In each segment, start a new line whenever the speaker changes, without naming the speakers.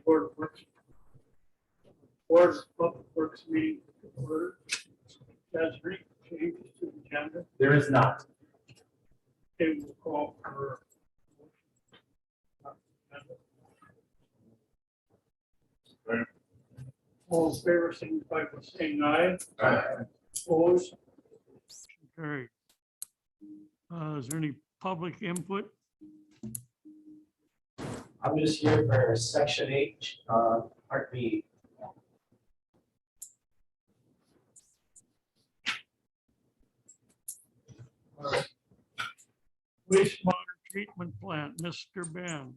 Board of Works. Board of Public Works meeting to order. Has any changes to the agenda?
There is not.
Okay, we'll call for. All in favor, signify by saying aye.
Aye.
Opposed? Okay. Is there any public input?
I'm just here for section H, part B.
Wastewater treatment plant, Mr. Ben.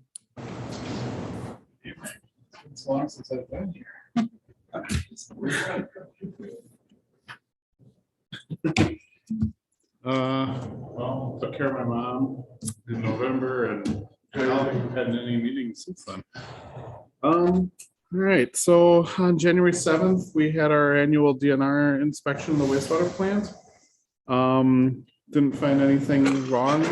It's long since I've been here. Well, took care of my mom in November and I haven't had any meetings since then. All right, so on January 7th, we had our annual DNR inspection of the wastewater plant. Didn't find anything wrong.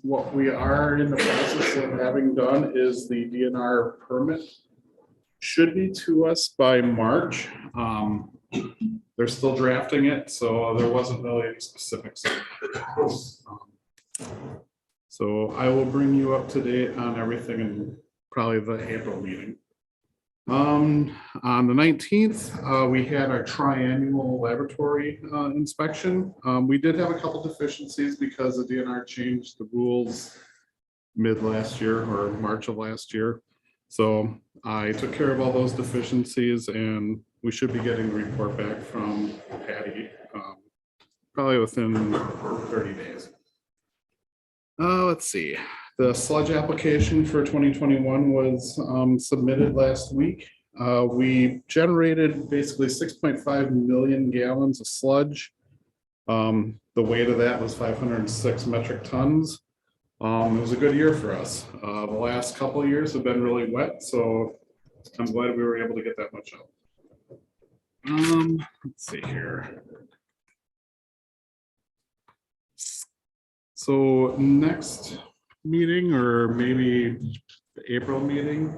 What we are in the process of having done is the DNR permit should be to us by March. They're still drafting it, so there wasn't really any specifics. So I will bring you up to date on everything in probably the April meeting. On the 19th, we had our triannual laboratory inspection. We did have a couple deficiencies because the DNR changed the rules mid last year or March of last year. So I took care of all those deficiencies and we should be getting the report back from Patty probably within 30 days. Let's see. The sludge application for 2021 was submitted last week. We generated basically 6.5 million gallons of sludge. The weight of that was 506 metric tons. It was a good year for us. The last couple of years have been really wet, so I'm glad we were able to get that much out. Let's see here. So next meeting, or maybe the April meeting,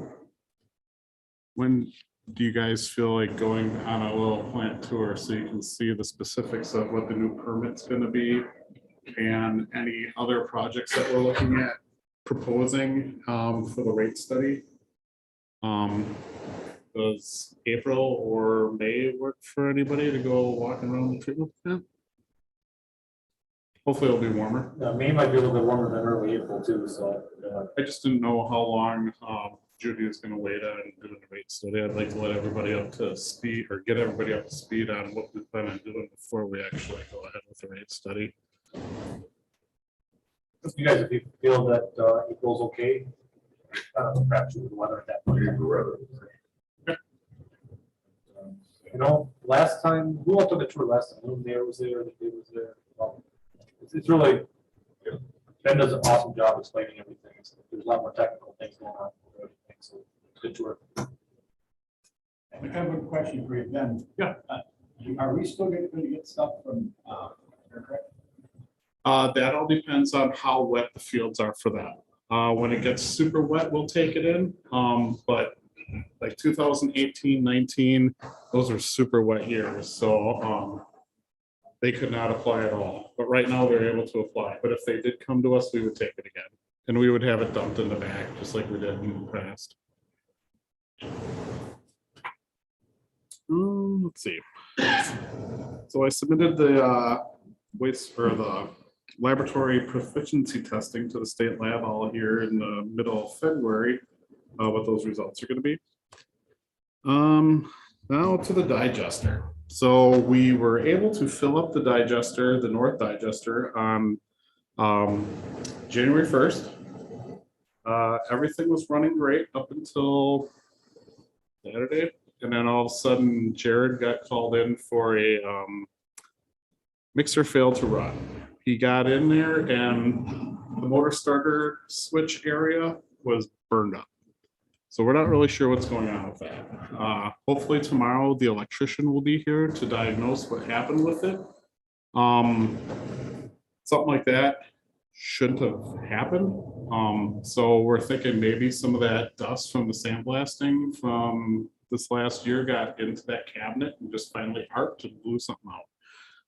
when do you guys feel like going on a little plant tour so you can see the specifics of what the new permit's going to be and any other projects that we're looking at proposing for the rate study? Does April or May work for anybody to go walking around the treatment plant? Hopefully it'll be warmer.
May might be a little bit warmer than early April too, so.
I just didn't know how long Judy is going to wait on doing the rate study. I'd like to let everybody up to speed or get everybody up to speed on what we plan on doing before we actually go ahead with the rate study.
You guys, if you feel that April's okay, perhaps with the weather at that point. You know, last time, who took the tour last time? The mayor was there, the kid was there. Well, it's really, Ben does an awesome job explaining everything. There's a lot more technical things going on. So good tour.
I have a question for you, Ben.
Yeah.
Are we still going to get stuff from
that all depends on how wet the fields are for that. When it gets super wet, we'll take it in. But like 2018, 19, those are super wet years. So they could not apply at all. But right now they're able to apply. But if they did come to us, we would take it again. And we would have it dumped in the back, just like we did in the past. Let's see. So I submitted the waste for the laboratory proficiency testing to the state lab all here in the middle of February. What those results are going to be. Now to the digester. So we were able to fill up the digester, the north digester, on January 1st. Everything was running great up until Saturday. And then all of a sudden, Jared got called in for a mixer failed to run. He got in there and the motor starter switch area was burned up. So we're not really sure what's going on with that. Hopefully tomorrow the electrician will be here to diagnose what happened with it. Something like that shouldn't have happened. So we're thinking maybe some of that dust from the sandblasting from this last year got into that cabinet and just finally arced and blew something out.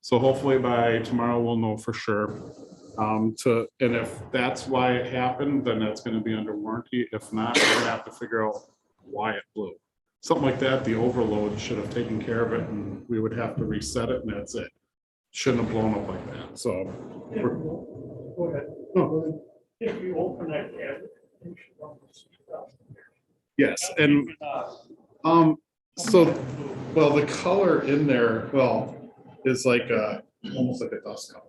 So hopefully by tomorrow we'll know for sure. And if that's why it happened, then that's going to be under warranty. If not, we're going to have to figure out why it blew. Something like that, the overload should have taken care of it, and we would have to reset it, and that's it. Shouldn't have blown up like that. So
Go ahead. If you open that cabinet, you should almost see stuff.
yes, and so well, the color in there, well, is like almost like a dust color.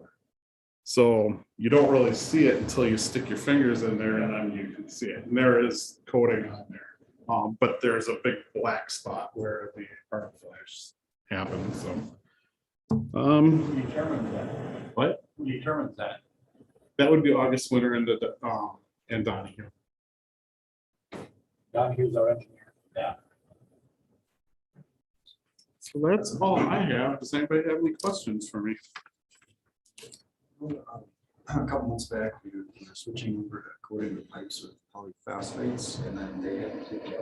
So you don't really see it until you stick your fingers in there, and then you can see it. And there is coating on there, but there's a big black spot where the arc flash happened. So,
Who determines that?
what?
Who determines that?
That would be August Winter and Donnie.
Don Hughes, our engineer.
Yeah.
So that's all I have. Does anybody have any questions for me?
A couple months back, we were switching over to coating the pipes with polyphosphates, and then they had to take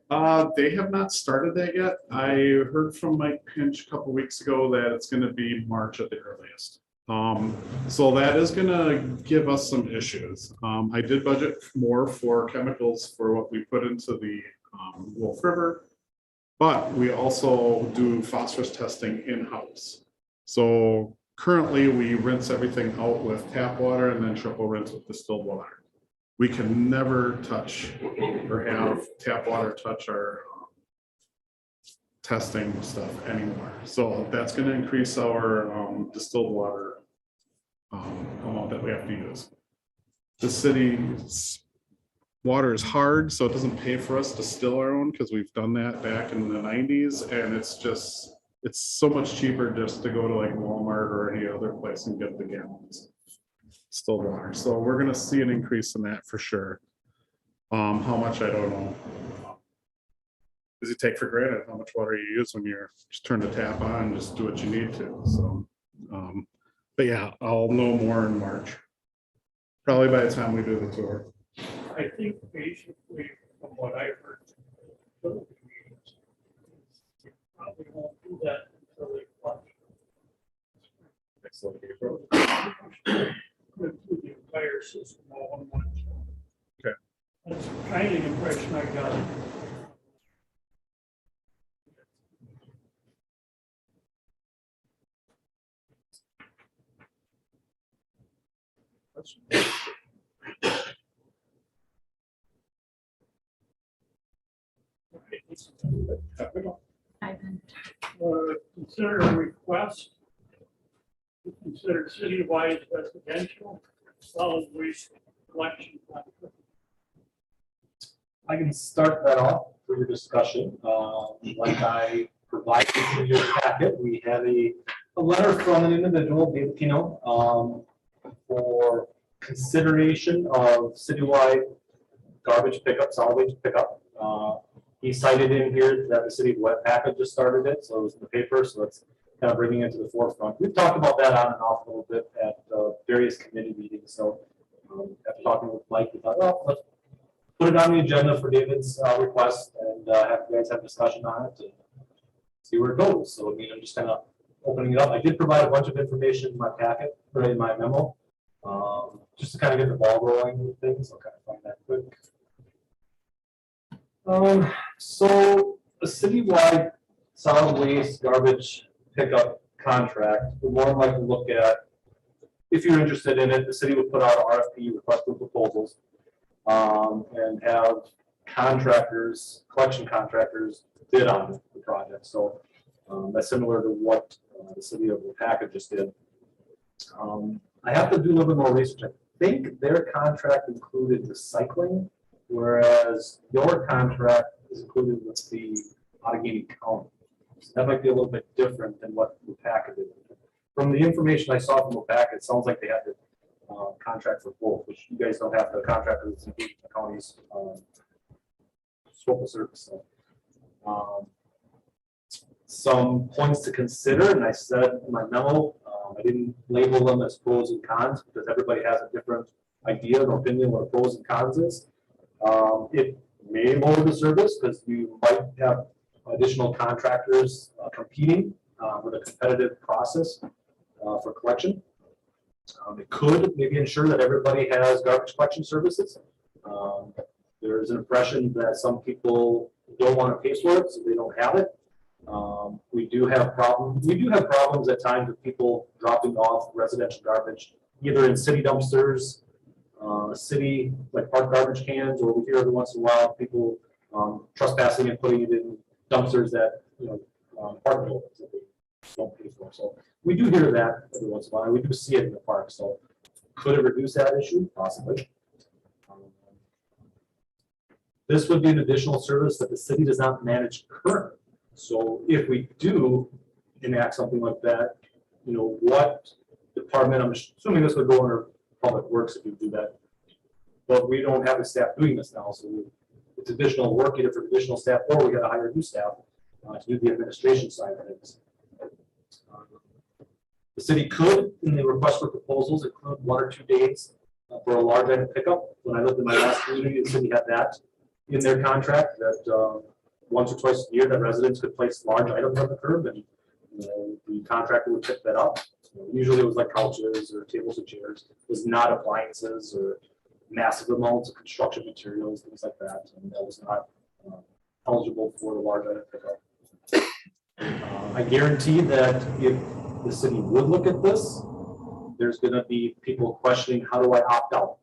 out.
They have not started that yet. I heard from Mike Pinch a couple weeks ago that it's going to be March at the earliest. So that is going to give us some issues. I did budget more for chemicals for what we put into the Wolf River, but we also do phosphorus testing in-house. So currently we rinse everything out with tap water and then triple rinse with distilled water. We can never touch or have tap water touch our testing stuff anymore. So that's going to increase our distilled water amount that we have to use. The city's water is hard, so it doesn't pay for us to distill our own because we've done that back in the 90s, and it's so much cheaper just to go to like Walmart or any other place and get the gallons distilled water. So we're going to see an increase in that for sure. How much, I don't know. Does it take for granted how much water you use when you're just turn the tap on and just do what you need to? So, but yeah, I'll know more in March. Probably by the time we do the tour.
I think basically from what I heard, you probably won't do that until they flush.
Excellent, April.
Go through the entire system all in one.
Okay.
That's kind of the impression I got. Consider a request to consider citywide residential solid waste collection.
I can start that off for your discussion. Like I provided in your packet, we have a letter from an individual, David Pino, for consideration of citywide garbage pickup, solid waste pickup. He cited in here that the city of Wet Packet just started it, so it was in the paper, so it's kind of bringing it to the forefront. We've talked about that on and off a little bit at various committee meetings. So after talking with Mike, we thought, well, let's put it on the agenda for David's request and have you guys have discussion on it and see where it goes. So I mean, I'm just kind of opening it up. I did provide a bunch of information in my packet, or in my memo, just to kind of get the ball rolling with things. I'll kind of find that quick. So a citywide solid waste garbage pickup contract, we're more than likely look at, if you're interested in it, the city would put out an RFP, request for proposals, and have contractors, collection contractors bid on the project. So that's similar to what the city of Wapaka just did. I have to do a little bit more research. I think their contract included recycling, whereas your contract is included with the Allegheny County. So that might be a little bit different than what Wapaka did. From the information I saw from Wapaka, it sounds like they had the contract for both, which you guys don't have the contract with the county's scope of service. So, some points to consider, and I said in my memo, I didn't label them as pros and cons because everybody has a different idea and opinion what pros and cons is. It may lower the service because you might have additional contractors competing with a competitive process for collection. It could maybe ensure that everybody has garbage collection services. There's an impression that some people don't want to pay for it, so they don't have it. We do have problems. We do have problems at times with people dropping off residential garbage, either in city dumpsters, city like park garbage cans, or we hear every once in a while people trespassing and putting it in dumpsters that park buildings that they don't pay for. So we do hear that every once in a while. We do see it in the park. So could it reduce that issue? Possibly. This would be an additional service that the city does not manage currently. So if we do enact something like that, what department, I'm assuming this would go under public works if you do that, but we don't have the staff doing this now. So it's additional work either for additional staff or we got to hire new staff to do the administration side of things. The city could, in the request for proposals, include 1 or 2 days for a large item pickup. When I lived in my last community, the city had that in their contract that once or twice a year that residents could place large items on the curb and the contractor would pick that up. Usually it was like couches or tables and chairs. It was not appliances or massive amounts of construction materials, things like that. And that was not eligible for the large item pickup. I guarantee that if the city would look at this, there's going to be people questioning, how do I opt out?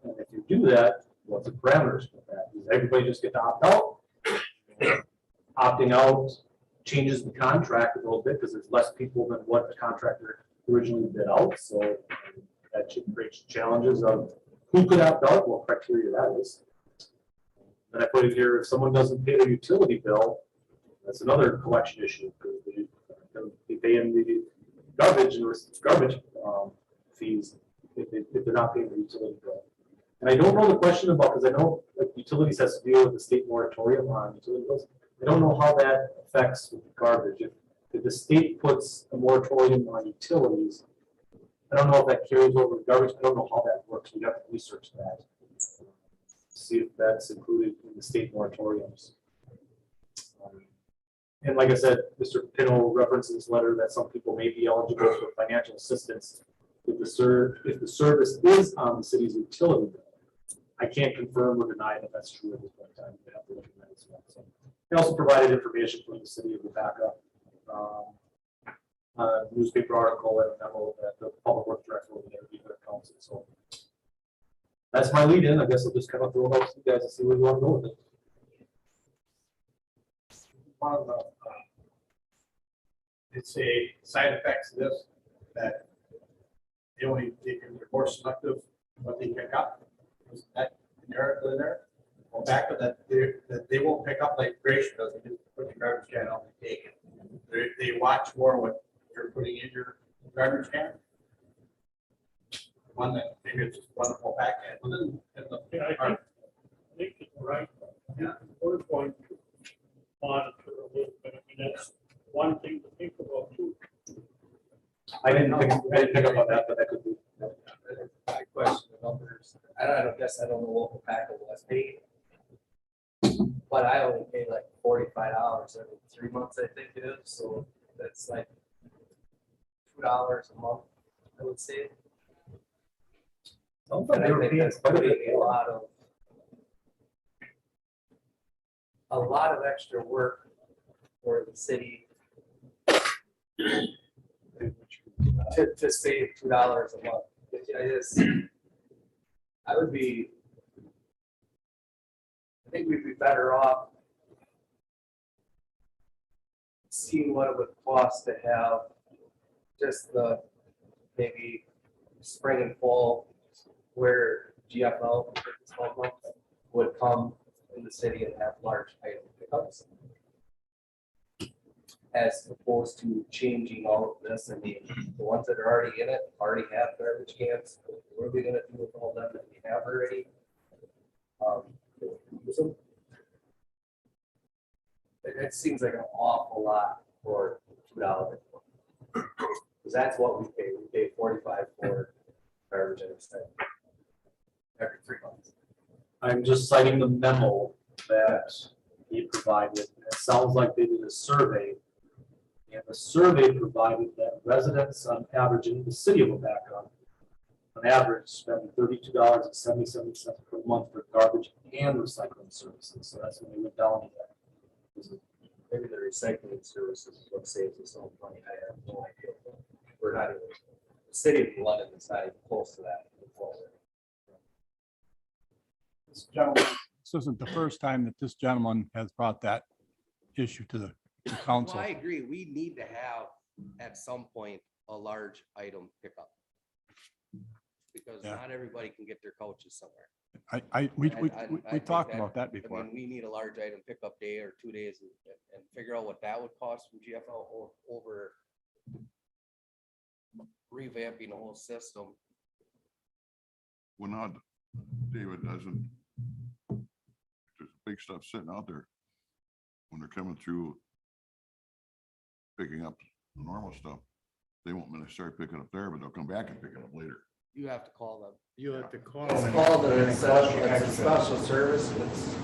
And if you do that, what's the parameters for that? Does everybody just get to opt out? Opting out changes the contract a little bit because there's less people than what the contractor originally bid out. So that creates challenges of who could opt out, what criteria that is. Then I put in here, if someone doesn't pay their utility bill, that's another collection issue because they pay in the garbage and garbage fees if they're not paying the utility bill. And I don't know the question about, because I know like utilities has to deal with the state moratorium on utility bills. I don't know how that affects with garbage. If the state puts a moratorium on utilities, I don't know if that carries over to garbage. I don't know how that works. We have to research that. See if that's included in the state moratoriums. And like I said, Mr. Pino referenced in this letter that some people may be eligible for financial assistance if the service is on the city's utility bill. I can't confirm or deny that that's true at this point in time. We have to look at that as well. So they also provided information from the city of Rebecca, newspaper article and a memo that the public works director over there gave their council. So that's my lead in. I guess I'll just kind of throw it out to you guys and see where you want to go with it.
One of the, it's a side effects of this that they can be more selective what they pick up. Is that inherently there? Well, back to that, they won't pick up like Grace does. They just put the garbage can on and take it. They watch more what you're putting in your garbage can. One that maybe it's just wonderful back end.
Yeah, I think it's right.
Yeah.
We're going to monitor a little bit. I mean, that's one thing to think about too.
I didn't pick up on that, but that could be.
My question about there's, I guess I don't know what pack it was paid. But I only pay like $45 every 3 months, I think it is, so that's like $2 a month, I would say. And I think that's maybe a lot of extra work for the city to save $2 a month. I think we'd be better off seeing what it would cost to have just the maybe spring and fall where GFL would come in the city and have large item pickups, as opposed to changing all of this. I mean, the ones that are already in it already have garbage cans. What are we gonna do with all them that we have already? Use them. It seems like an awful lot for $2. Because that's what we pay. We pay 45 for garbage and stuff every 3 months.
I'm just citing the memo that he provided. It sounds like they did a survey. And the survey provided that residents on average in the city of Waupaca, on average, spend $32.77 per month for garbage and recycling services. So that's when we went down to that.
Maybe the recycling services is what saves us all money. I have no idea. We're not even, the city of London is not even close to that.
This gentleman, this isn't the first time that this gentleman has brought that issue to the council.
Well, I agree. We need to have at some point a large item pickup. Because
Yeah.
not everybody can get their couches somewhere.
We
I think
talked
that-
about that
I
before.
mean, we need a large item pickup day or 2 days and figure out what that would cost from GFL or over revamping the whole system.
When not, David doesn't, there's big stuff sitting out there. When they're coming through, picking up the normal stuff, they won't necessarily pick it up there, but they'll come back and pick it up later.
You have to call them.
You have to call
It's
them.
called it's a special service. It's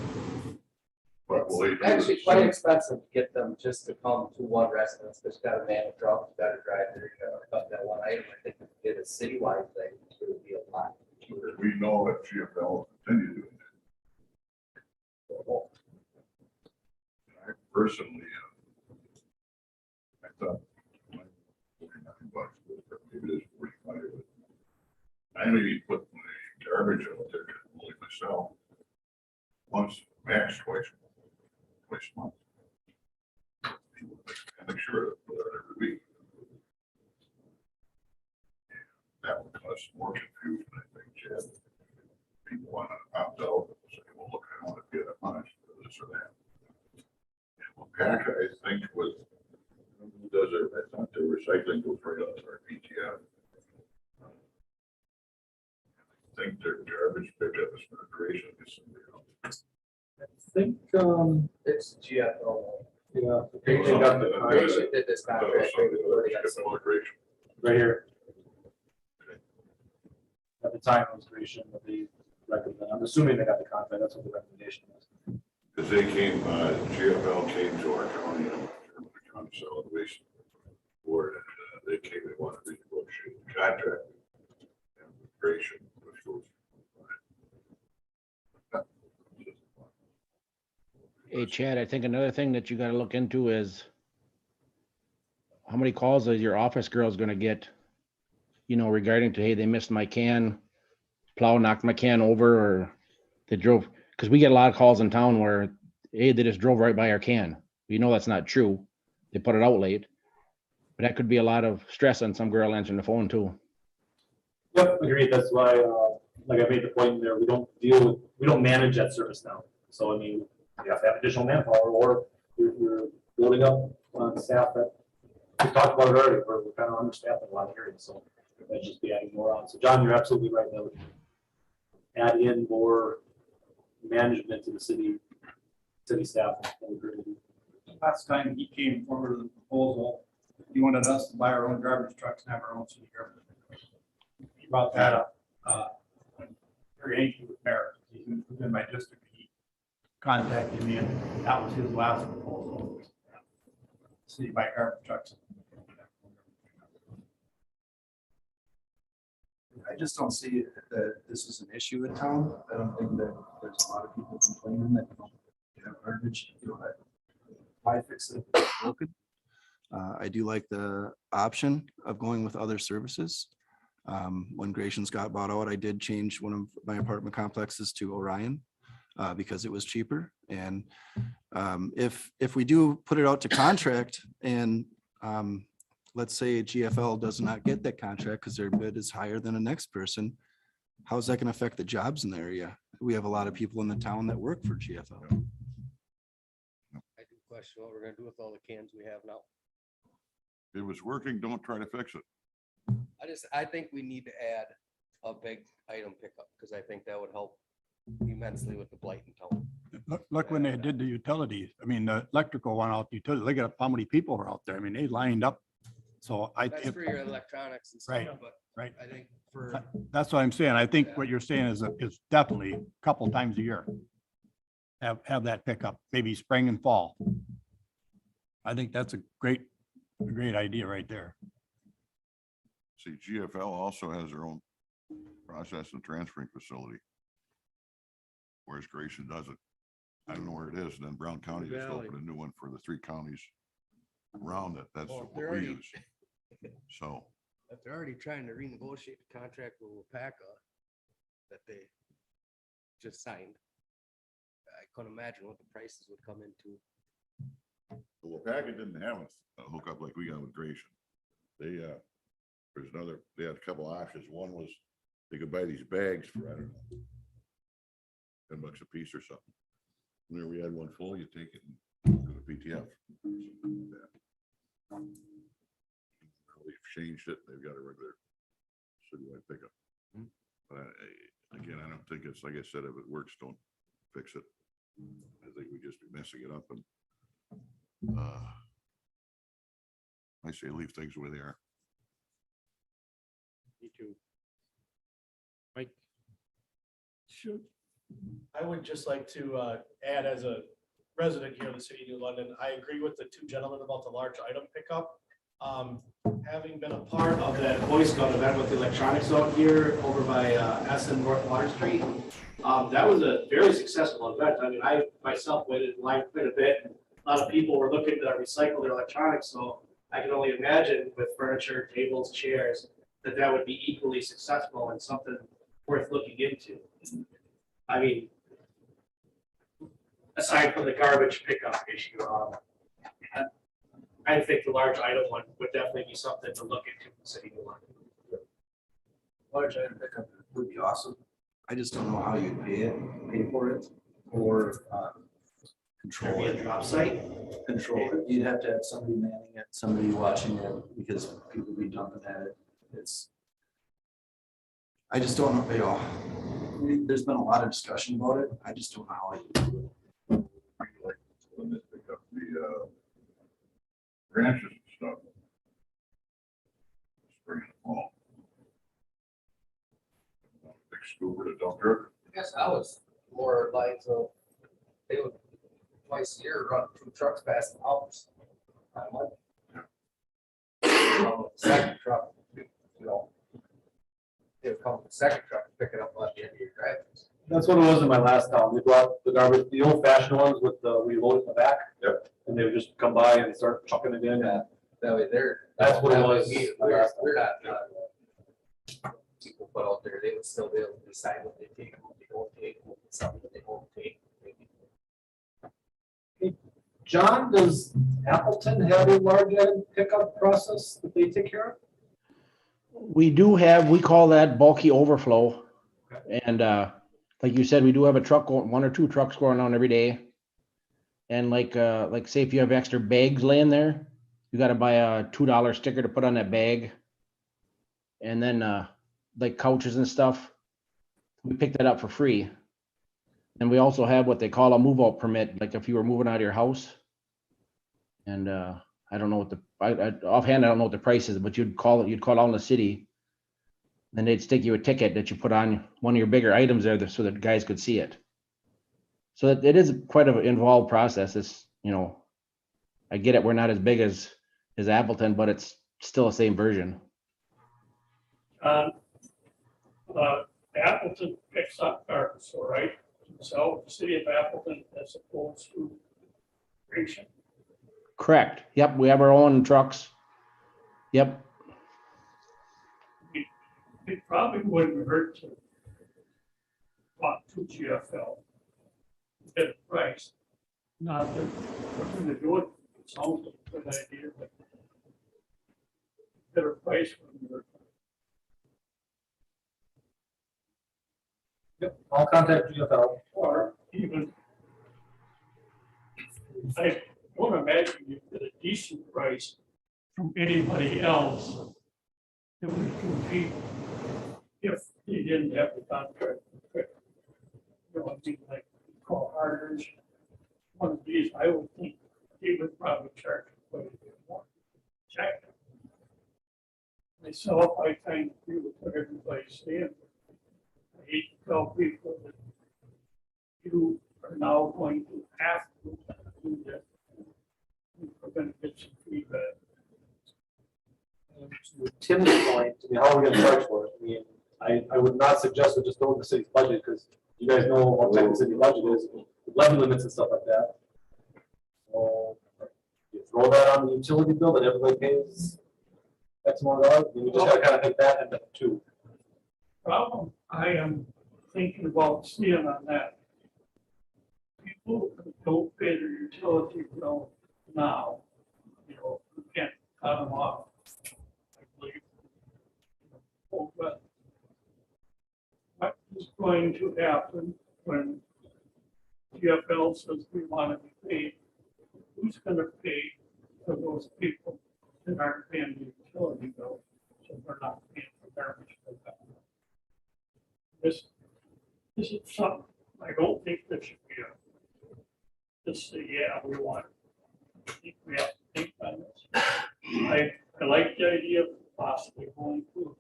But will they do
actually
this?
quite expensive to get them just to come to one residence. There's got a man truck, you gotta drive there, you gotta pick up that one item. I think if we did a citywide thing, it would be a lot cheaper.
We know that GFL will continue doing that. I personally, I thought, $49, but maybe it is 45. But I maybe put my garbage out there only myself once, max twice a month. And make sure that put out every week. That would cause more confusion, I think, Chad. People want to opt out and say, well, look, I don't want to pay that much for this or that. And Waupaca, I think, was, who does it, I thought their recycling goes right up to our PTF. I think their garbage pickup is for creation of somebody else.
I think,
It's GFL.
yeah,
They
they got the
should did this
I thought it was
contract.
somebody
They already
else,
got some-
GFL creation.
right here. At the time it was creation, but they recommend, I'm assuming they got the contract, that's what the recommendation was.
Because they came, GFL came to our county, the county solid waste board, and they came, they wanted to renegotiate the contract. And creation, which goes.
Hey, Chad, I think another thing that you gotta look into is how many calls is your office girls gonna get, you know, regarding to, hey, they missed my can, plow knocked my can over, or they drove, because we get a lot of calls in town where, hey, they just drove right by our can. We know that's not true. They put it out late. But that could be a lot of stress on some girl answering the phone too.
Yep, agreed, that's why, like I made the point there, we don't manage that service now. So I mean, you have to have additional manpower, or you're building up on staff that, we talked about it earlier, we're kind of understaffed in a lot of areas, so let's just be adding more on. So John, you're absolutely right, that would add in more management to the city staff.
Last time he came forward with a proposal, he wanted us to buy our own garbage trucks and have our own city garbage. He brought that up. Very angry with mayor. He's in my district. He contacted me, and that was his last proposal. City buy garbage trucks.
I just don't see that this is an issue in town. I don't think that there's a lot of people complaining that don't have garbage. You know, why fix it if it's broken? I do like the option of going with other services. When Grayson's got bought out, I did change one of my apartment complexes to Orion because it was cheaper. And if we do put it out to contract and let's say GFL does not get that contract because their bid is higher than the next person, how is that going to affect the jobs in the area? We have a lot of people in the town that work for GFL.
I do question what we're gonna do with all the cans we have now.
If it's working, don't try to fix it.
I think we need to add a big item pickup, because I think that would help immensely with the blight in town.
Look when they did the utilities. I mean, the electrical one out, utility, look at how many people were out there. I mean, they lined up So
That's for your electronics and stuff,
Right,
but
right.
I think for,
That's what I'm saying. I think what you're saying is definitely a couple times a year. Have that pickup, maybe spring and fall. I think that's a great idea right there.
See, GFL also has their own process and transferring facility. Whereas Grayson doesn't. I don't know where it is. And then Brown County just
Valley.
opened a new one for the 3 counties around it. That's
Well,
what
they're
we
already-
use. So,
if they're already trying to renegotiate the contract with Wapaka that they just signed, I couldn't imagine what the prices would come into.
well, Packet didn't have a hookup like we got with Grayson. They, there's another, they had a couple options. One was they could buy these bags for, I don't know, $10 a piece or something. Whenever we had one full, you take it and go to PTF. They've changed it. They've got a regular citywide pickup. But again, I don't think it's, like I said, if it works, don't fix it. I think we just be messing it up and I say leave things where they are.
Me too. Mike?
Shoot.
I would just like to add, as a resident here in the city of New London, I agree with the 2 gentlemen about the large item pickup. Having been a part of that Boy Scout event with the electronics out here over by Essen North Water Street, that was a very successful event. I mean, I myself waited in line quite a bit. And a lot of people were looking to recycle their electronics, so I can only imagine with furniture, tables, chairs, that would be equally successful and something worth looking into. I mean, aside from the garbage pickup issue, I think the large item one would definitely be something to look into in the city of London.
Large item pickup would be awesome. I just don't know how you'd pay for it, or control
Maybe a
it.
drop site.
Control it. You'd have to have somebody manning it, somebody watching it, because people be dumping at it. I just don't know, there's been a lot of discussion about it. I just don't know how you do it.
When they pick up the branches and stuff. Spring and fall. Big scooper to dump dirt.
I guess I was more lines of, they would twice a year run 2 trucks past the house. On Monday. Second truck, you know. They would come with the second truck and pick it up at the end of your driveway.
That's what it was in my last town. They brought the garbage, the old fashioned ones with the, we load it in the back.
Yep.
And they would just come by and start chucking it in.
That way there.
That's what it was.
We're not, people put out there, they would still be able to decide what they take, what they don't take, something that they won't take.
John, does Appleton have a large item pickup process that they take care of?
We do have, we call that bulky overflow. And like you said, we do have a truck, 1 or 2 trucks going on every day. And like say if you have extra bags laying there, you got to buy a $2 sticker to put on that bag. And then like couches and stuff, we pick that up for free. And we also have what they call a move out permit, like if you were moving out of your house. And I don't know what offhand, I don't know what the price is, but you'd call out in the city. Then they'd stick you a ticket that you put on one of your bigger items there so that guys could see it. So it is quite an involved process. It's, I get it. We're not as big as Appleton, but it's still the same version.
Appleton picks up garbage, all right? So the city of Appleton as opposed to Grayson.
Correct. Yep. We have our own trucks. Yep.
It probably wouldn't hurt to talk to GFL. Get a price. Not that we're going to do it. It sounds like a good idea, but get a price from your.
Yep, I'll contact GFL.
Or even, I don't imagine you get a decent price from anybody else that would compete if they didn't have the contract. You know, I mean, like Carl Harder's, one of these, I would think he would probably charge quite a bit more. Check. myself, I kind of agree with what everybody's saying. I hate to tell people that you are now going to have to do that. We're gonna get some feedback.
To Tim's point, I mean, how are we gonna charge for it? I mean, I would not suggest we just go with the city's budget, because you guys know what type of city budget is, levy limits and stuff like that. So, you throw that on the utility bill that everybody pays X amount of dollars, we just gotta kind of think that into two.
Problem I am thinking about seeing on that. People who don't pay their utility bill now, you know, you can't cut them off. I believe. But what is going to happen when GFL says we want to be paid? Who's gonna pay for those people that aren't paying the utility bill? So they're not paying for garbage for that. This is something, I don't think there should be a, just say, yeah, we want it. I think we have to think on this. I like the idea of possibly going to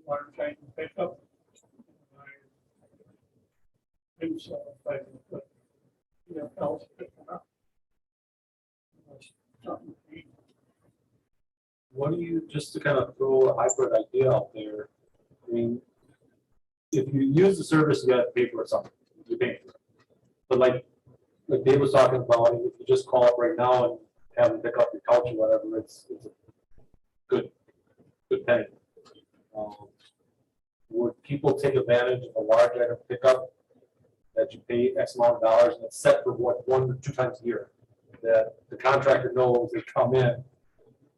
water tank and pickup. I think so, if I can put, you know, else picking up. That's something to eat.
What do you, just to kind of throw a hybrid idea out there, I mean, if you use the service, you gotta pay for it something, you pay for it. But like Dave was talking about, if you just call up right now and have them pick up your couch or whatever, it's a good penny. Would people take advantage of a large item pickup that you pay X amount of dollars and it's set for what, 1 or 2 times a year? That the contractor knows they come in,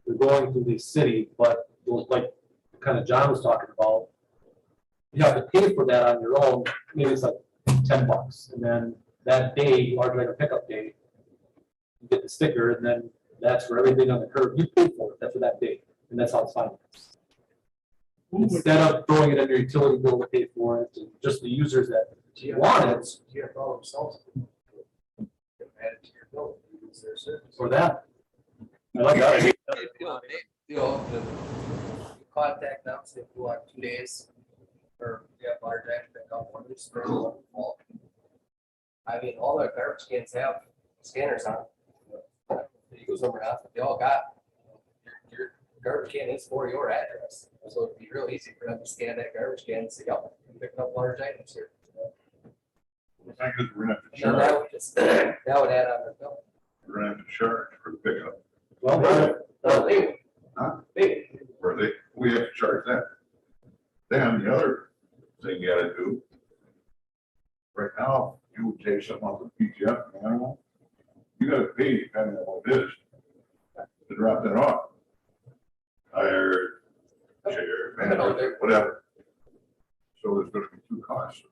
they're going through the city, but those, like kind of John was talking about, you have to pay for that on your own, maybe it's like $10. And then that day, large item pickup day, you get the sticker, and then that's for everything on the curb. You pay for it, that's for that day, and that's how it's financed. Instead of throwing it in your utility bill to pay for it, and just the users that want it,
GFL themselves. Add it to your bill, use their service.
for that. I like that idea.
You know, the contact them, say, we want 2 days, or, yeah, large action, pick up one of these, spring, one fall. I mean, all their garbage cans have scanners on. You go somewhere else, they all got, your garbage can is for your address. So it'd be real easy for them to scan that garbage can and say, yep, I'm picking up large items here.
The thing is, we're gonna have to
And that
charge,
would just, that would add on their bill.
we're gonna have to charge for the pickup,
Well,
No, they would.
Huh?
They
or we have to charge that. Then the other thing you gotta do, right now, you would take something off the PTF manual, you gotta pay depending on what it is to drop that off. Tire, chair, man, whatever. So there's gonna be 2 costs.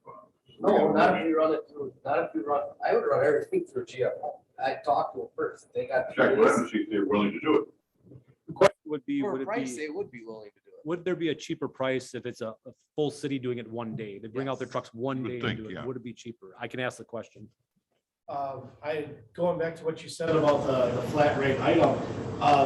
No, not if you run it through, not if you run, I would run everything through GFL. I talked to them first, if they got.
Check with them and see if they're willing to do it.
Would be,
For
would
a
it
price,
be,
they would be willing to do it.
would there be a cheaper price if it's a full city doing it one day? They bring out their
Yes.
trucks one
Would
day and
think,
do it.
yeah.
Would it be cheaper? I can ask the question.
Going back to what you said about the flat rate item,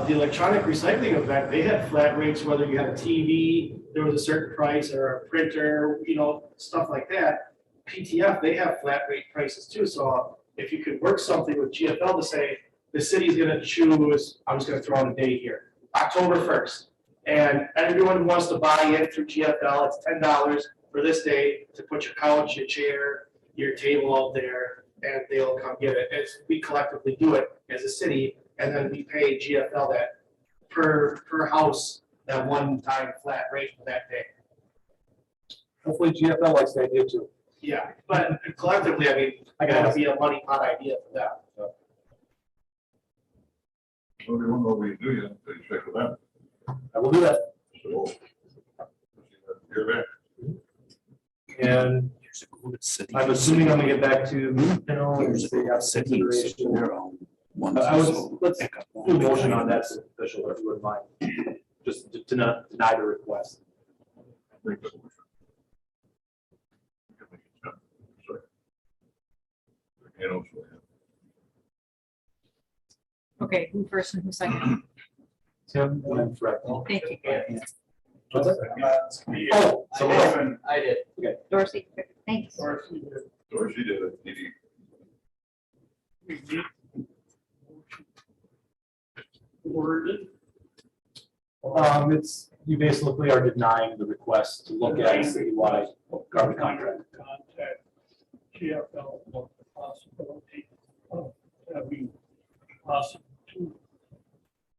the electronic recycling event, they had flat rates, whether you had a TV, there was a certain price, or a printer, you know, stuff like that. PTF, they have flat rate prices too, so if you could work something with GFL to say, the city's gonna choose, I'm just gonna throw out a date here, October 1st. And everyone who wants to buy in through GFL, it's $10 for this day to put your couch, your chair, your table out there, and they'll come get it. As we collectively do it as a city, and then we pay GFL that per house, that one-time flat rate for that day.
hopefully GFL likes the idea too.
Yeah, but collectively, I mean, I gotta be a money pot idea for that. So.
So they won't know what you do, you have to check with them.
I will do that.
So. You're back.
And I'm assuming I'm gonna get back to, you know, and say, have consideration. I was, let's do a motion on that official, if you wouldn't mind, just to not deny the request.
Make that motion. Sorry. And also,
Okay, who first and who second?
Tim and Fred.
Thank you.
What's that?
Oh,
So
I did.
Dorsey, thanks.
Dorsey did.
Dorsey did it.
We need worded.
It's, you basically are denying the request to look at a citywide garbage contract.
Contact GFL about the possibility of having possible to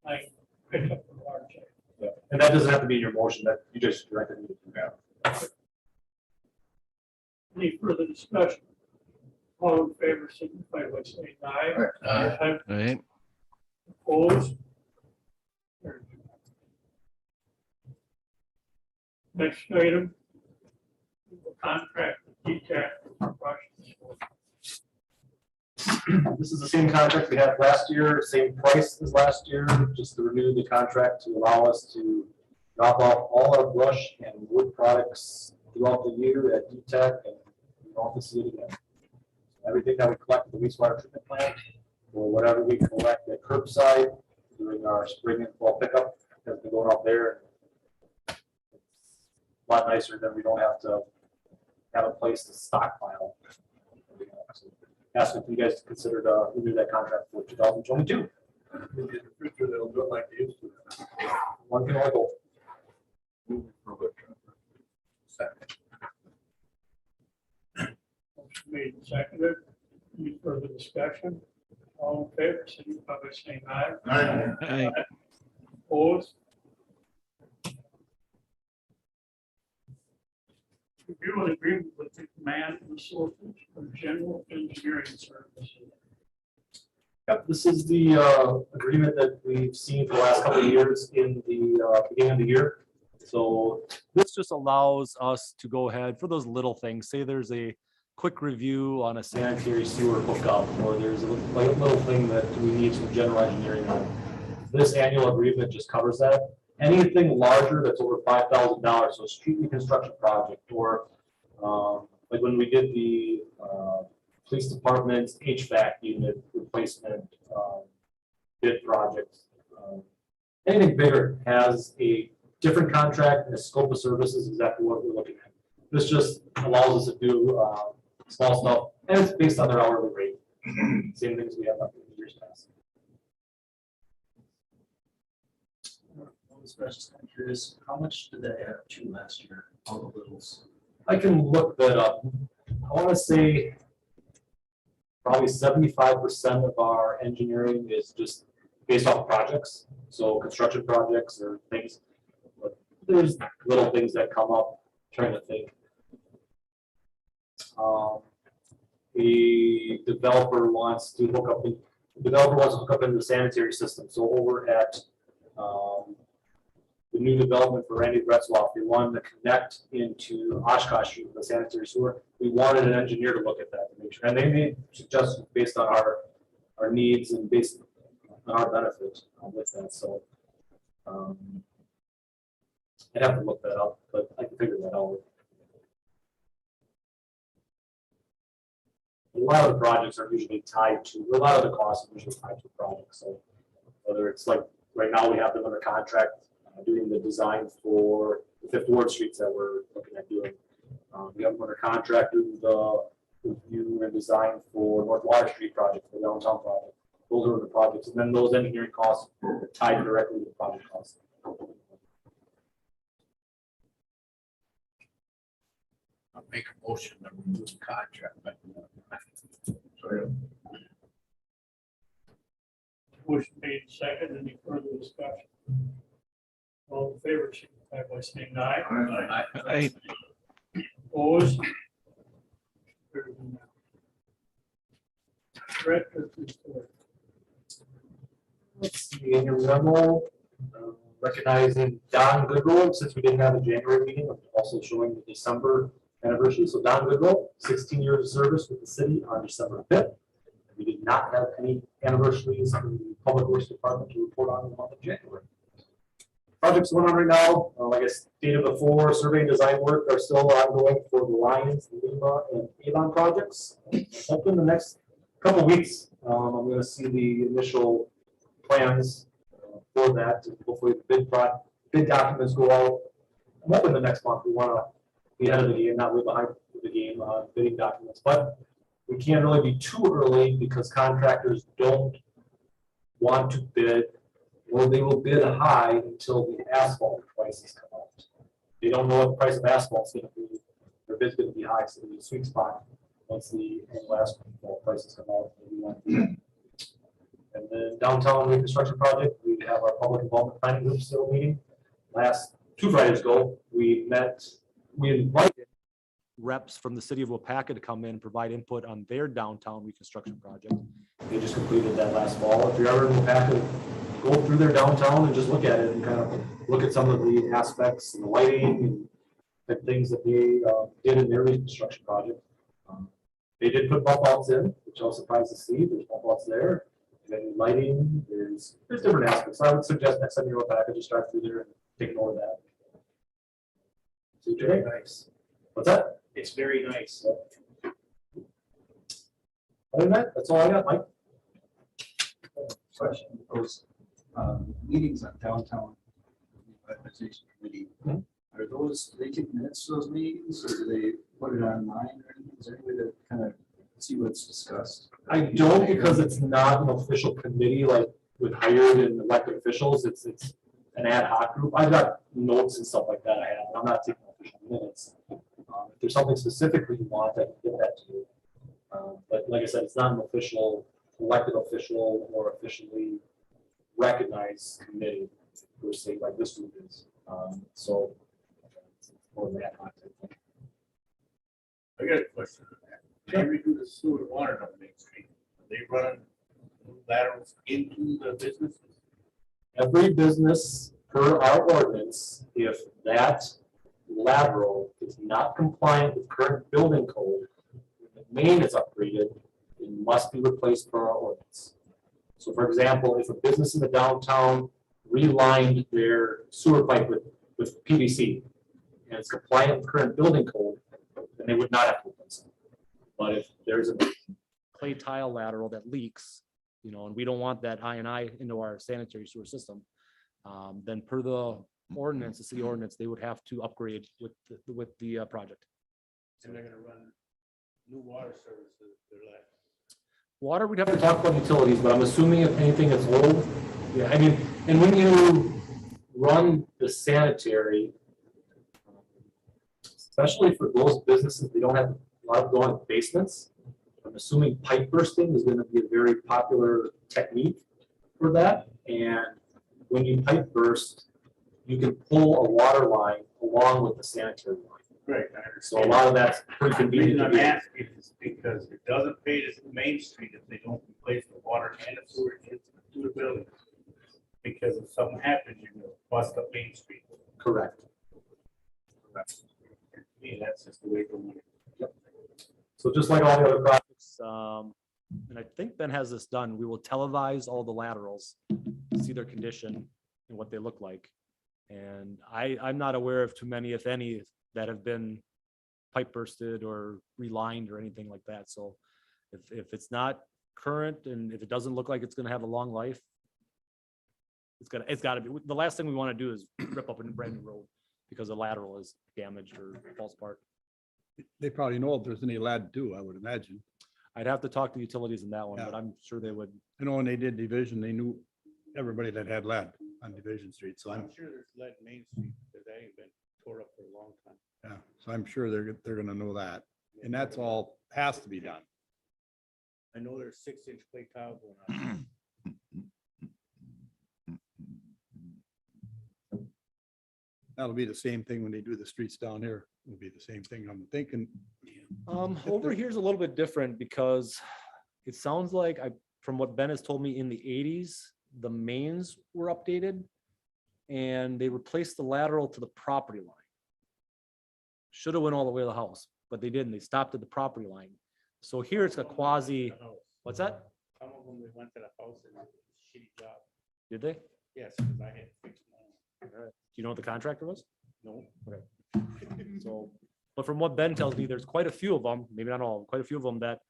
like pick up the large item.
Yeah. And that doesn't have to be in your motion, that you just directed me to do that.
Any further discussion? All in favor, signify by saying aye. Aye.
Right.
Opposed? Next item. Contract with DTAC.
This is the same contract we had last year, same price as last year, just to renew the contract to allow us to drop off all our brush and wood products throughout the year at DTAC, and we don't have to see it again. Everything that we collect at the wastewater treatment plant, or whatever we collect at curbside during our spring and fall pickup, has been going out there. It's a lot nicer than we don't have to have a place to stockpile. Asking if you guys consider to renew that contract for 2022.
Maybe in the future, they'll do it like they used to.
One can only go.
Motion made and seconded. Any further discussion? All in favor, signify by saying aye.
Aye.
Opposed? Review an agreement with the command consultants for general engineering services.
Yep, this is the agreement that we've seen for the last couple of years in the beginning of the year. So
This just allows us to go ahead for those little things. Say there's a quick review on a
sanitary sewer hookup, or there's a little thing that we need some general engineering on. This annual agreement just covers that. Anything larger that's over $5,000, so a street reconstruction project, or like when we did the police department's HVAC unit replacement bid project. Anything bigger has a different contract and a scope of services, exactly what we're looking at. This just allows us to do small stuff, and it's based on their hourly rate. Same things we have up in the years past.
I was just kind of curious, how much did that add to last year, all the littles?
I can look that up. I want to say probably 75% of our engineering is just based off projects. So construction projects or things, but there's little things that come up. I'm trying to think. The developer wants to hook up into the sanitary system. So over at the new development for Randy Bretzloff, they wanted to connect into Oshkosh with the sanitary sewer. We wanted an engineer to look at that to make sure, and they made suggestions based on our needs and based on our benefit with that. So I'd have to look that up, but I can figure that out. A lot of the projects are usually tied to, a lot of the costs are usually tied to projects. So whether it's like right now we have them under contract doing the design for the Fifth Ward streets that we're looking at doing. We have them under contract doing the review and design for North Water Street project, the downtown project. Those are the projects, and then those engineering costs are tied directly to the project costs.
I'll make a motion that we do the contract.
Motion made second. Any further discussion? All in favor, signify by saying aye.
Aye.
Opposed? Director's report.
Let's see, in your memo, recognizing Don Goodrow, since we didn't have a January meeting, I'm also showing the December anniversary. So Don Goodrow, 16 years of service with the city on December 5th. We did not have any anniversaries in the Public Works Department to report on in the month of January. Projects going on right now, like I stated before, survey and design work are still ongoing for the Lions, Lima, and Avon projects. Hoping the next couple of weeks, I'm going to see the initial plans for that. And hopefully, the bid documents go out I'm hoping the next month we want to be ahead of the game, not way behind the game, bidding documents, but we can't really be too early because contractors don't want to bid, or they will bid high until the asphalt prices come out. They don't know what the price of asphalt is going to be. Their bid's going to be high, so there's a sweet spot once the asphalt prices come out. Maybe one. And then downtown reconstruction project, we have our public involvement planning group still meeting. Last 2 Fridays ago, we invited
reps from the city of Wapaka to come in and provide input on their downtown reconstruction project.
They just completed that last fall. If you're ever in Wapaka, go through their downtown and just look at it and kind of look at some of the aspects and the lighting and the things that they did in their reconstruction project. They did put bump outs in, which I was surprised to see. There's bump outs there. And then lighting, there's different aspects. So I would suggest next time you're in Wapaka, just drive through there and take note of that. So, Jay, nice. What's that?
It's very nice.
Other than that, that's all I got, Mike.
Question, those meetings on downtown revitalization committee, are those, they take minutes of those meetings, or do they put it online, or anything? Is there any way to kind of see what's discussed?
I don't, because it's not an official committee like with hired and elected officials. It's an ad hoc group. I've got notes and stuff like that I have. I'm not taking official minutes. If there's something specifically you want, I can get that to you. But like I said, it's not an official elected official or officially recognized committee per se, like this group is. So it's more than that content.
I got a question on that. Can we do the sewer and water on Main Street? Are they running laterals into the businesses?
Every business per our ordinance, if that lateral is not compliant with current building code, when the main is upgraded, it must be replaced per our ordinance. So for example, if a business in the downtown relined their sewer pipe with PVC and it's compliant with current building code, then they would not have to replace it. But if there's a
Clay tile lateral that leaks, and we don't want that I into our sanitary sewer system, then per the ordinance, the city ordinance, they would have to upgrade with the project.
And they're gonna run new water services, they're like.
Water, we'd have
to
to
talk about utilities, but I'm assuming if anything is old, yeah, I mean, and when you run the sanitary, especially for those businesses, they don't have a lot of going in basements. I'm assuming pipe bursting is going to be a very popular technique for that. And when you pipe burst, you can pull a water line along with the sanitary line.
Right.
So a lot of that's pretty
The reason
convenient.
I'm asking is because it doesn't pay to Main Street if they don't replace the water and the sewer into the building. Because if something happens, you're gonna bust up Main Street.
Correct.
Yeah, that's just the way to run it.
So just like all the other projects,
and I think Ben has this done. We will televise all the laterals, see their condition and what they look like. And I'm not aware of too many, if any, that have been pipe bursted or relined or anything like that. So if it's not current and if it doesn't look like it's going to have a long life, it's got to be. The last thing we want to do is rip up a brand new road because the lateral is damaged or falls apart.
They probably know if there's any lead too, I would imagine.
I'd have to talk to utilities in that one,
Yeah.
but I'm sure they would.
I know when they did Division, they knew everybody that had lead on Division Street, so I'm,
sure there's lead Main Street, because that ain't been tore up for a long time.
yeah, so I'm sure they're gonna know that. And that's all has to be done.
I know there's 6-inch clay tile going on.
That'll be the same thing when they do the streets down here. It'll be the same thing, I'm thinking.
Over here's a little bit different because it sounds like from what Ben has told me in the 80s, the mains were updated and they replaced the lateral to the property line. Should have went all the way to the house, but they didn't. They stopped at the property line. So here it's a quasi, what's that?
Some of them, they went to the house and did a shitty job.
Did they?
Yes, because I had fixed mine.
Do you know what the contractor was?
No.
Okay. So, but from what Ben tells me, there's quite a few of them, maybe not all, quite a few of them that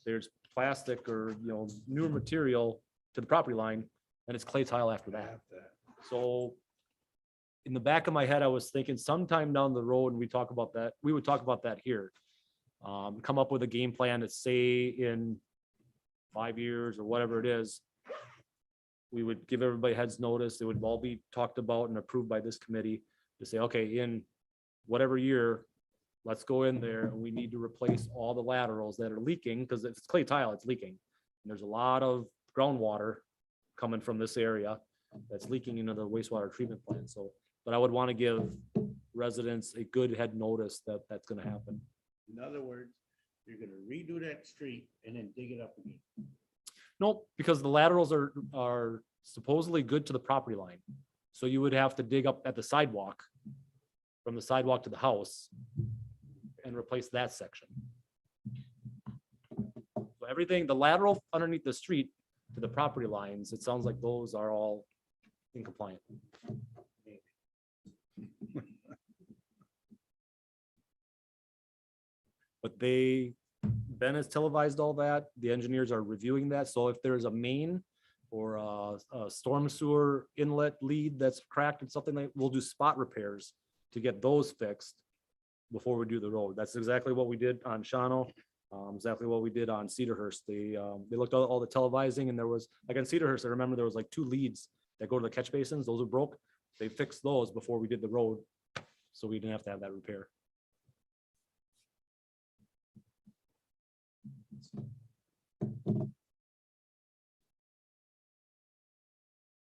there's plastic or, newer material to the property line and it's clay tile after that. So in the back of my head, I was thinking sometime down the road, and we talk about that, we would talk about that here. Come up with a game plan that say in 5 years or whatever it is, we would give everybody heads notice. It would all be talked about and approved by this committee to say, okay, in whatever year, let's go in there and we need to replace all the laterals that are leaking, because if it's clay tile, it's leaking. And there's a lot of groundwater coming from this area that's leaking into the wastewater treatment plant. So, but I would want to give residents a good head notice that that's going to happen.
In other words, you're gonna redo that street and then dig it up again.
Nope, because the laterals are supposedly good to the property line. So you would have to dig up at the sidewalk, from the sidewalk to the house, and replace that section. So everything, the lateral underneath the street to the property lines, it sounds like those are all in compliant. But Ben has televised all that. The engineers are reviewing that. So if there's a main or a storm sewer inlet lead that's cracked and something like, we'll do spot repairs to get those fixed before we do the road. That's exactly what we did on Shawano, exactly what we did on Cedarhurst. They looked at all the televising, and there was, like on Cedarhurst, I remember there was like 2 leads that go to the catch basins. Those were broke. They fixed those before we did the road, so we didn't have to have that repair.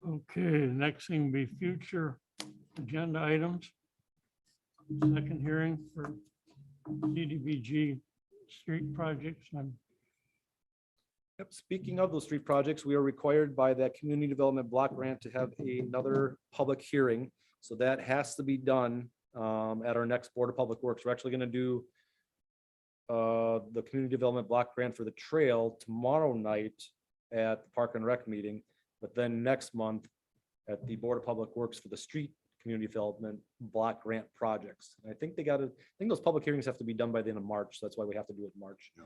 Okay, the next thing will be future agenda items. Second hearing for Cdbg street projects.
Yep, speaking of those street projects, we are required by that community development block grant to have another public hearing. So that has to be done at our next Board of Public Works. We're actually gonna do the community development block grant for the trail tomorrow night at the Park and Rec meeting, but then next month at the Board of Public Works for the street community development block grant projects. And I think I think those public hearings have to be done by the end of March. So that's why we have to do it in March.
Yeah.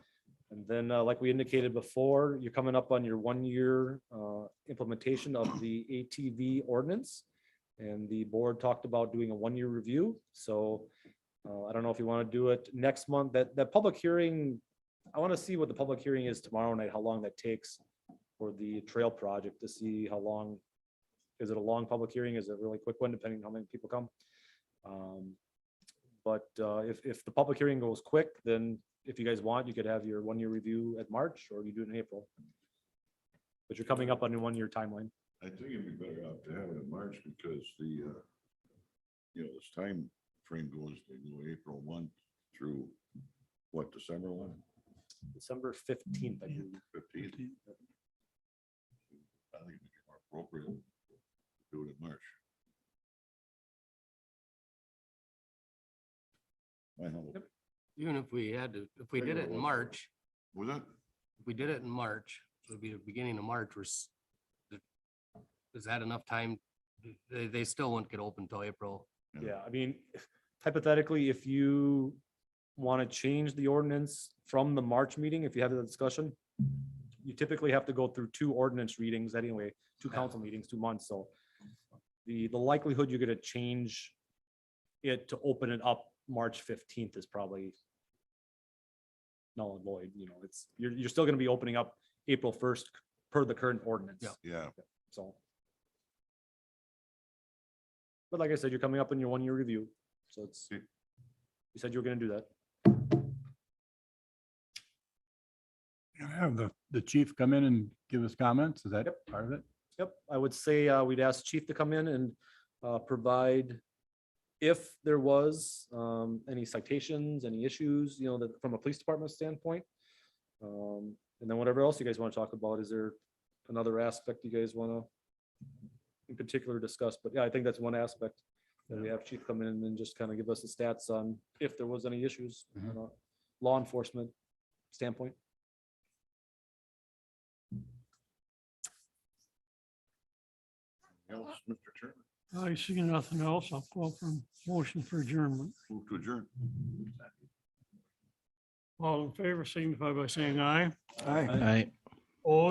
And then, like we indicated before, you're coming up on your 1-year implementation of the ATV ordinance. And the board talked about doing a 1-year review. So I don't know if you want to do it next month. That public hearing, I want to see what the public hearing is tomorrow night, how long that takes for the trail project, to see how long. Is it a long public hearing? Is it a really quick one, depending on how many people come? But if the public hearing goes quick, then if you guys want, you could have your 1-year review at March, or you do it in April. But you're coming up on your 1-year timeline.
I think it'd be better off to have it in March, because this time frame goes April 1 through what, December 1?
December 15th, I believe.
15th. I think it'd be more appropriate to do it in March. I know.
Even if we had to, if we did it in March,
Was that?
if we did it in March, so it'd be the beginning of March, is that enough time? They still won't get open till April.
Yeah, I mean, hypothetically, if you want to change the ordinance from the March meeting, if you have the discussion, you typically have to go through 2 ordinance readings anyway, 2 council meetings, 2 months. So the likelihood you're going to change it to open it up March 15th is probably null and void. You're still going to be opening up April 1st per the current ordinance.
Yeah.
So. But like I said, you're coming up in your 1-year review. So it's, you said you were going to do that.
Have the chief come in and give us comments. Is that part of it?
Yep, I would say we'd ask chief to come in and provide, if there was any citations, any issues, that from a police department standpoint. And then whatever else you guys want to talk about. Is there another aspect you guys want to in particular discuss? But yeah, I think that's one aspect that we have chief come in and just kind of give us the stats on if there was any issues from a law enforcement standpoint.
Else, Mr. Chairman,
I see nothing else. I'll call for motion for adjournment.
move to adjourn.
All in favor, signify by saying aye.
Aye.